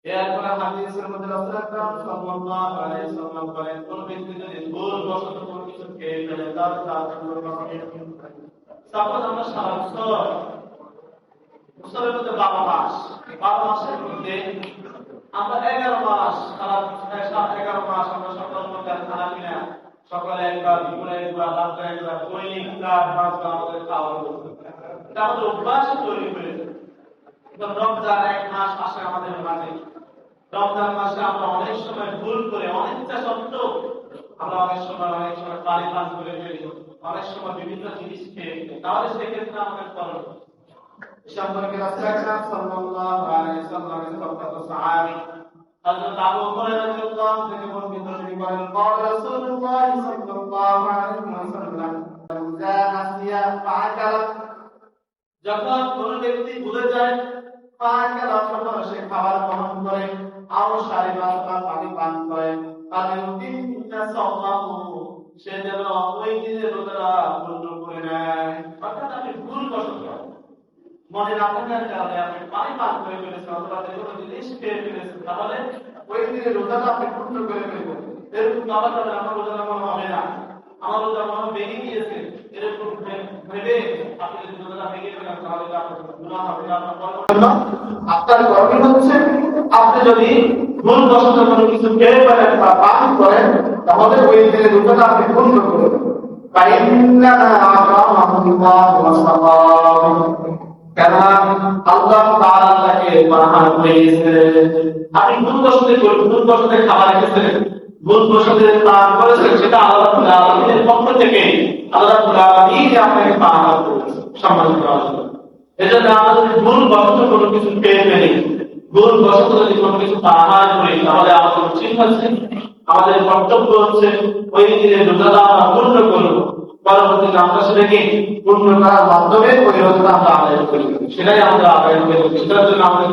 এরপরে হাদিসের মধ্যে রাসূল আকরাম সাল্লাল্লাহু আলাইহি ওয়াসাল্লাম বলেন, কোন ব্যক্তি যদি ভুলবশত কোনো কিছু খেয়ে ফেলে তার সাপোজ আমরা সারা বছরের মধ্যে 12 মাস, 12 মাসের মধ্যে আমরা 11 মাস সারা 11 মাস আমরা সকাল সন্ধ্যা খানা পিনা সকালে একবার, দুপুরে একবার, রাতে একবার, দৈনিক 4-5 বার আমাদের খাওয়া হচ্ছে। এটা আমাদের অভ্যাস তৈরি করেছে। রমজান এক মাস আসে আমাদের মাঝে। রমজান মাসে আমরা অনেক সময় ভুল করে, অনেকটা সত্ত্বেও আমরা অনেক সময় পানি পান করে ফেলি, অনেক সময় বিভিন্ন জিনিস খেয়ে ফেলি। তাহলে সেক্ষেত্রে আমাদের করণ সম্পর্কে রাসূল আকরাম সাল্লাল্লাহু আলাইহি ওয়াসাল্লামের প্রখ্যাত সাহাবী হযরত আবু হুরায়রা রাদিয়াল্লাহু আনহু থেকে বর্ণিত, তিনি বলেন, قال رسول الله صلى الله عليه وسلم إذا نسي فأكل, যখন কোন ব্যক্তি ভুলে যায় ফাআকাল অথবা সে খাবার গ্রহণ করে, আও শারিবা বা পানি পান করে, তাহলে ইন্না সাওমাহু, সে যেন ওই দিনের রোজা পূর্ণ করে নেয়। অর্থাৎ আমি ভুলবশত মনে না থাকার কারণে আপনি পানি পান করে ফেলেছেন অথবা কোনো জিনিস খেয়ে ফেলেছেন, তাহলে ওই দিনের রোজাটা আপনি পূর্ণ করে ফেলবেন। এরকম ভাবা যাবে আমার রোজা মনে হবে না, আমার রোজা মনে ভেঙে গিয়েছে, এরকম ভেবে আপনি যদি রোজাটা ভেঙে ফেলেন তাহলে আপনার গুনাহ হবে না। আপনার করণীয় হচ্ছে আপনি যদি ভুলবশত কোনো কিছু খেয়ে ফেলেন বা পান করেন, তাহলে ওই দিনের রোজাটা আপনি পূর্ণ করবেন। ফাইন্নামা আকারামাহুল্লাহু ওয়া সাল্লাম, কারণ আল্লাহ তাআলা তাকে মাহান করেছে। আপনি ভুলবশত খাবার খেয়েছেন, ভুলবশত পান করেছেন, সেটা আল্লাহ তাআলার পক্ষ থেকে আল্লাহ তাআলাই আপনাকে মাহান করেছে, সম্মানিত আল্লাহ। এজন্য আমরা যদি ভুলবশত কোনো কিছু খেয়ে ফেলি, ভুলবশত যদি কোনো কিছু পান করি, তাহলে আমাদের উচিত হচ্ছে, আমাদের কর্তব্য হচ্ছে ওই দিনের রোজাটা আমরা পূর্ণ করব। পরবর্তীতে আমরা সেটাকে পূর্ণ করার মাধ্যমে ওই রোজাটা আমরা আদায় করি, সেটাই আমরা আদায় করি। সেটার জন্য আমাদের